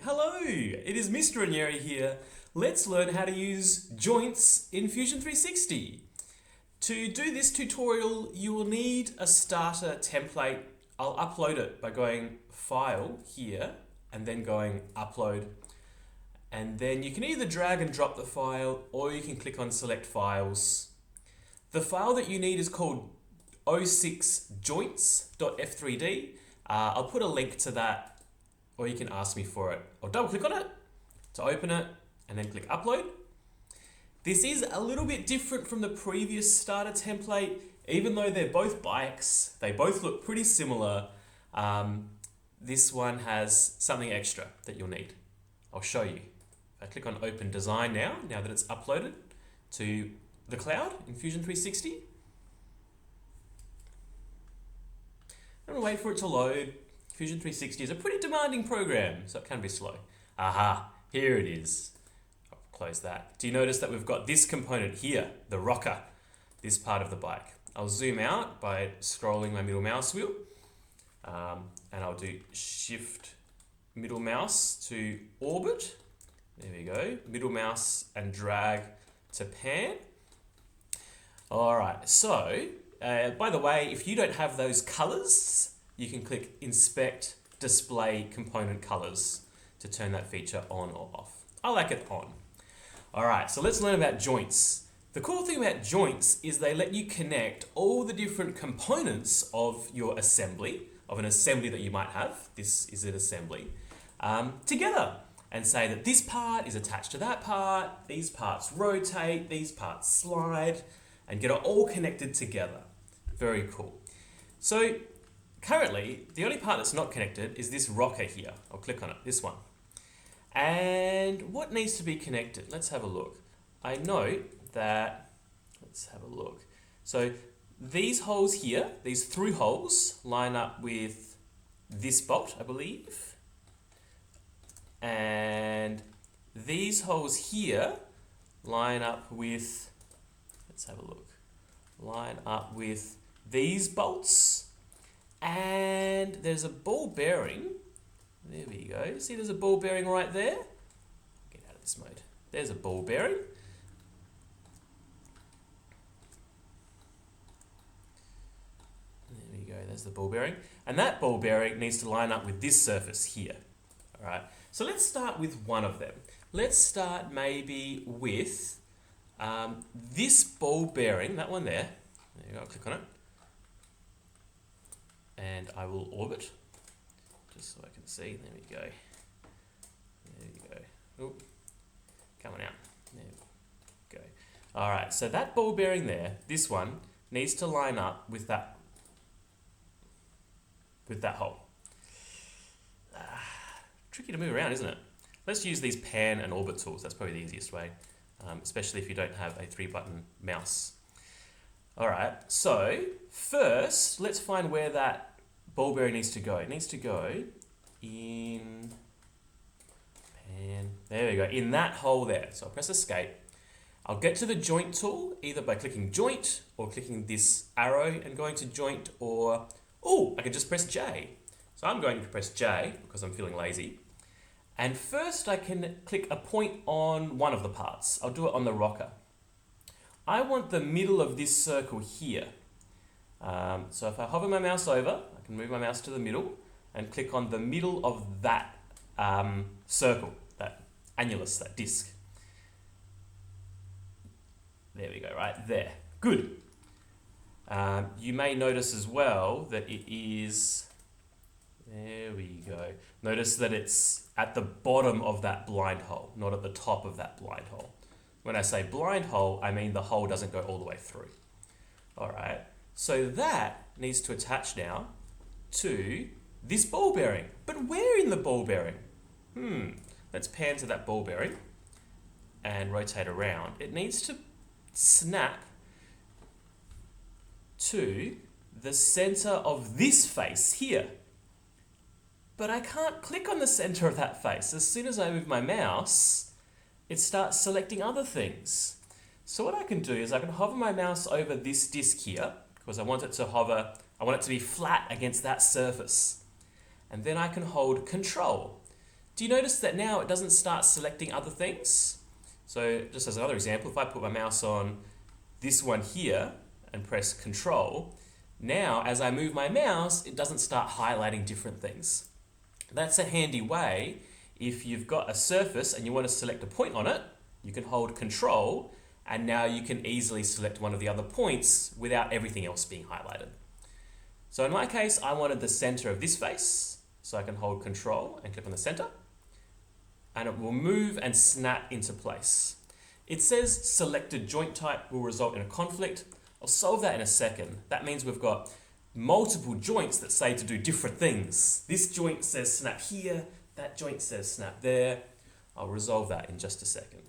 Hello, it is Mr. Ranieri here. Let's learn how to use joints in Fusion 360. To do this tutorial, you will need a starter template. I'll upload it by going File here and then going Upload. And then you can either drag and drop the file or you can click on Select Files. The file that you need is called 06joints.f3d. I'll put a link to that, or you can ask me for it, or double click on it to open it and then click upload. This is a little bit different from the previous starter template. Even though they're both bikes, they both look pretty similar. This one has something extra that you'll need. I'll show you. If I click on open design now that it's uploaded to the cloud in Fusion 360. I'm gonna wait for it to load. Fusion 360 is a pretty demanding program, so it can be slow. Aha, here it is. I'll close that. Do you notice that we've got this component here, the rocker, this part of the bike? I'll zoom out by scrolling my middle mouse wheel, and I'll do shift middle mouse to orbit. There we go. Middle mouse and drag to pan. All right, so by the way, if you don't have those colors, you can click Inspect Display Component Colors to turn that feature on or off. I like it on. All right, so let's learn about joints. The cool thing about joints is they let you connect all the different components of your assembly, of an assembly that you might have, this is an assembly, together and say that this part is attached to that part, these parts rotate, these parts slide, and get it all connected together. Very cool. So currently, the only part that's not connected is this rocker here. I'll click on it, this one. And what needs to be connected? Let's have a look. I note that, let's have a look. So these holes here, these through holes, line up with this bolt, I believe. And these holes here line up with, let's have a look, line up with these bolts. And there's a ball bearing. There we go. See, there's a ball bearing right there. Get out of this mode. There's a ball bearing. There we go. There's the ball bearing. And that ball bearing needs to line up with this surface here. All right. So let's start with one of them. Let's start maybe with this ball bearing, that one there. There you go. I'll click on it. And I will orbit, just so I can see. There we go. There we go. Oop. Coming out. There we go. All right, so that ball bearing there, this one, needs to line up with that hole. Tricky to move around, isn't it? Let's use these pan and orbit tools. That's probably the easiest way, especially if you don't have a 3-button mouse. All right, so first, let's find where that ball bearing needs to go. It needs to go in pan. There we go, in that hole there. So I'll press escape. I'll get to the joint tool either by clicking joint or clicking this arrow and going to joint, or, I can just press J. So I'm going to press J because I'm feeling lazy. And first I can click a point on one of the parts. I'll do it on the rocker. I want the middle of this circle here. So if I hover my mouse over, I can move my mouse to the middle and click on the middle of that circle, that annulus, that disc. There we go, right there. Good. You may notice as well that it is, there we go. Notice that it's at the bottom of that blind hole, not at the top of that blind hole. When I say blind hole, I mean the hole doesn't go all the way through. All right, so that needs to attach now to this ball bearing. But where in the ball bearing? Let's pan to that ball bearing and rotate around. It needs to snap to the center of this face here. But I can't click on the center of that face. As soon as I move my mouse, it starts selecting other things. So what I can do is I can hover my mouse over this disc here because I want it to hover, I want it to be flat against that surface. And then I can hold Control Do you notice that now it doesn't start selecting other things? So just as another example, if I put my mouse on this one here and press Control, now as I move my mouse, it doesn't start highlighting different things. That's a handy way. If you've got a surface and you want to select a point on it, you can hold Control, and now you can easily select one of the other points without everything else being highlighted. So in my case, I wanted the center of this face, so I can hold Control and click on the center, and it will move and snap into place. It says selected joint type will result in a conflict. I'll solve that in a second. That means we've got multiple joints that say to do different things. This joint says snap here, that joint says snap there. I'll resolve that in just a second.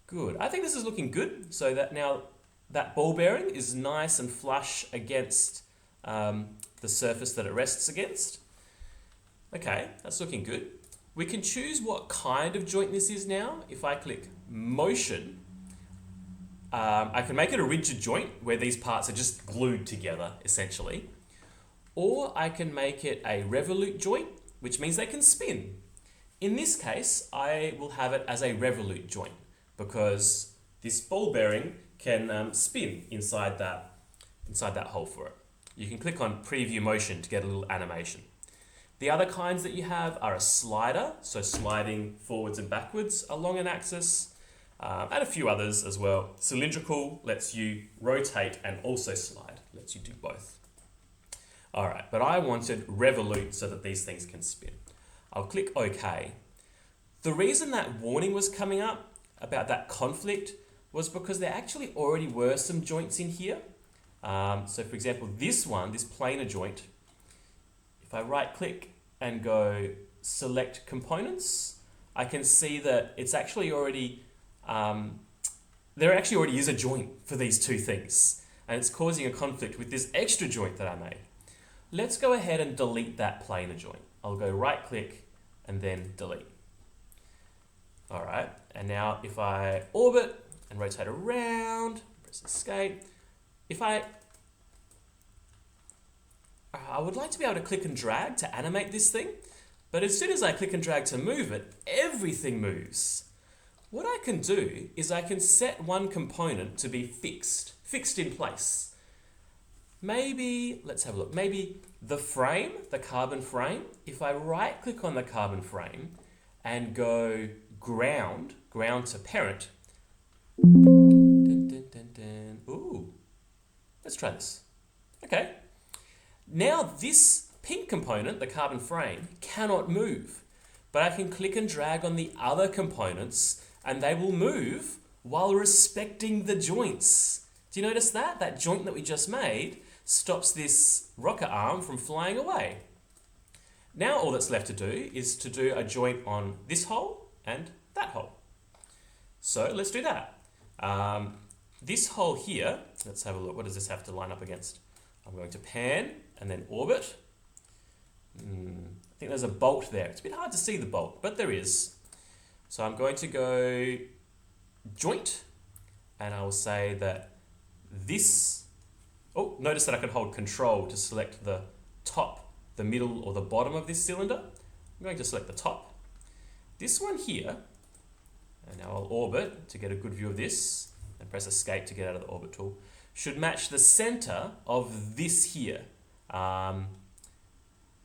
Good. I think this is looking good. So that now that ball bearing is nice and flush against the surface that it rests against. Okay, that's looking good. We can choose what kind of joint this is now. If I click Motion, I can make it a rigid joint where these parts are just glued together, essentially. Or I can make it a revolute joint, which means they can spin. In this case, I will have it as a revolute joint because this ball bearing can spin inside that hole for it. You can click on Preview Motion to get a little animation. The other kinds that you have are a slider, so sliding forwards and backwards along an axis, and a few others as well. Cylindrical lets you rotate and also slide, lets you do both. All right, but I wanted revolute so that these things can spin. I'll click OK. The reason that warning was coming up about that conflict was because there actually already were some joints in here. So for example, this one, this planar joint, if I right click and go select components, I can see that it's actually already, there actually already is a joint for these two things, and it's causing a conflict with this extra joint that I made. Let's go ahead and delete that planar joint. I'll go right click and then delete. All right, and now if I orbit and rotate around, press escape, I would like to be able to click and drag to animate this thing, but as soon as I click and drag to move it, everything moves. What I can do is I can set one component to be fixed in place. Maybe, let's have a look, maybe the frame, the carbon frame, if I right click on the carbon frame and go ground to parent, ooh, let's try this. Okay. Now this pink component, the carbon frame, cannot move, but I can click and drag on the other components and they will move while respecting the joints. Do you notice that? That joint that we just made stops this rocket arm from flying away. Now all that's left to do is to do a joint on this hole and that hole. So let's do that. This hole here, let's have a look. What does this have to line up against? I'm going to pan and then orbit. I think there's a bolt there. It's a bit hard to see the bolt, but there is. So I'm going to go joint, and I will say that this, oh, notice that I can hold Control to select the top, the middle, or the bottom of this cylinder. I'm going to select the top. This one here, and now I'll orbit to get a good view of this, and press Escape to get out of the orbit tool, should match the center of this here,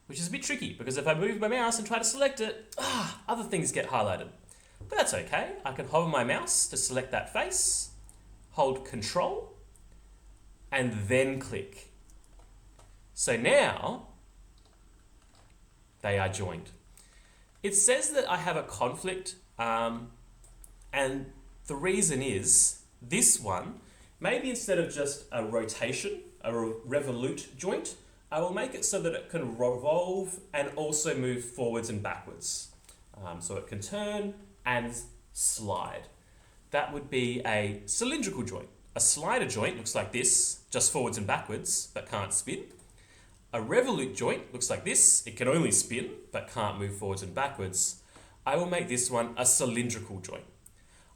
which is a bit tricky because if I move my mouse and try to select it, other things get highlighted. But that's okay. I can hover my mouse to select that face, hold Control, and then click. So now they are joined. It says that I have a conflict, and the reason is this one, maybe instead of just a rotation, a revolute joint, I will make it so that it can revolve and also move forwards and backwards. So it can turn and slide. That would be a cylindrical joint. A slider joint looks like this, just forwards and backwards, but can't spin. A revolute joint looks like this. It can only spin, but can't move forwards and backwards. I will make this one a cylindrical joint.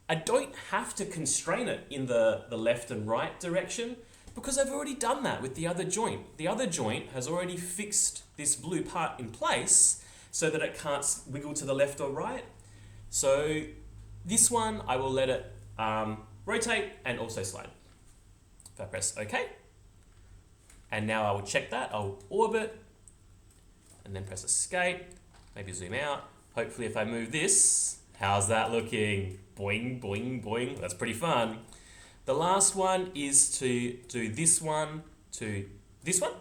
I don't have to constrain it in the left and right direction because I've already done that with the other joint. The other joint has already fixed this blue part in place. so that it can't wiggle to the left or right. So this one, I will let it rotate and also slide. If I press OK, and now I will check that, I'll orbit, and then press escape, maybe zoom out. Hopefully if I move this, how's that looking? Boing, boing, boing, that's pretty fun. The last one is to do this one to this one.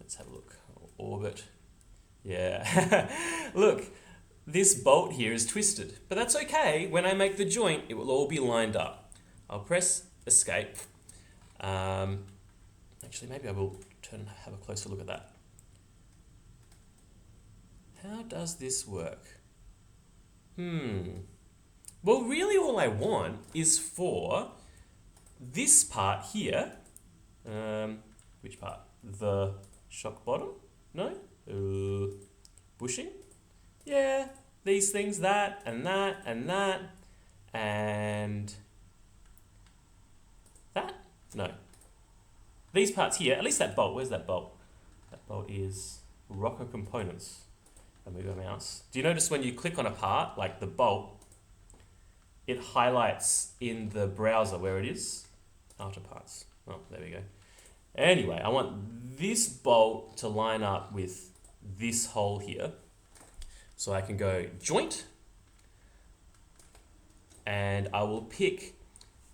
Let's have a look, orbit. Yeah, look, this bolt here is twisted, but that's okay. When I make the joint, it will all be lined up. I'll press escape. Actually, maybe I will turn and have a closer look at that. How does this work? Well, really all I want is for this part here, which part? The shock bottom? No? Bushing? Yeah, these things, that, and that, and that, and that? No. These parts here, at least that bolt, where's that bolt? That bolt is rocker components. I move my mouse. Do you notice when you click on a part, like the bolt, it highlights in the browser where it is? Outer parts. Oh, there we go. Anyway, I want this bolt to line up with this hole here. So I can go joint, and I will pick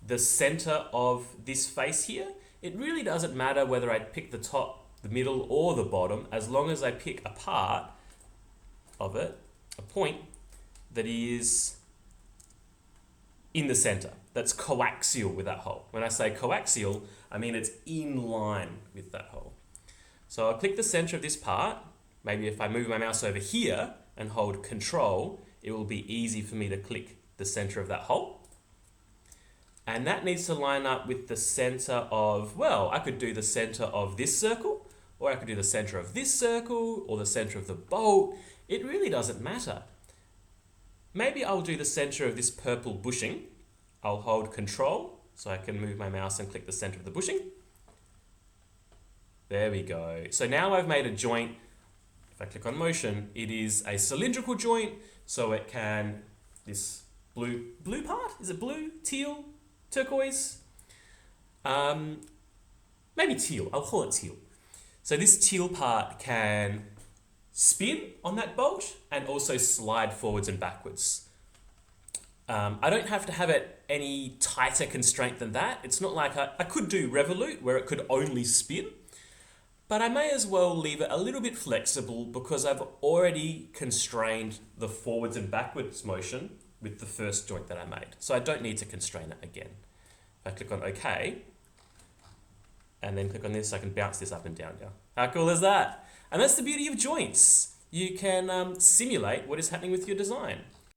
the center of this face here. It really doesn't matter whether I pick the top, the middle, or the bottom, as long as I pick a part of it, a point that is in the center, that's coaxial with that hole. When I say coaxial, I mean it's in line with that hole. So I'll click the center of this part. Maybe if I move my mouse over here and hold Control, it will be easy for me to click the center of that hole. And that needs to line up with the center of, well, I could do the center of this circle, or I could do the center of this circle, or the center of the bolt. It really doesn't matter. Maybe I'll do the center of this purple bushing. I'll hold Control, so I can move my mouse and click the center of the bushing. There we go. So now I've made a joint. If I click on motion, it is a cylindrical joint, so it can, this blue part, is it blue, teal, turquoise? Maybe teal, I'll call it teal. So this teal part can spin on that bolt and also slide forwards and backwards. I don't have to have it any tighter constraint than that. It's not like I could do Revolute where it could only spin, but I may as well leave it a little bit flexible because I've already constrained the forwards and backwards motion with the first joint that I made. So I don't need to constrain it again. If I click on OK, and then click on this, I can bounce this up and down now. How cool is that? And that's the beauty of joints. You can simulate what is happening with your design.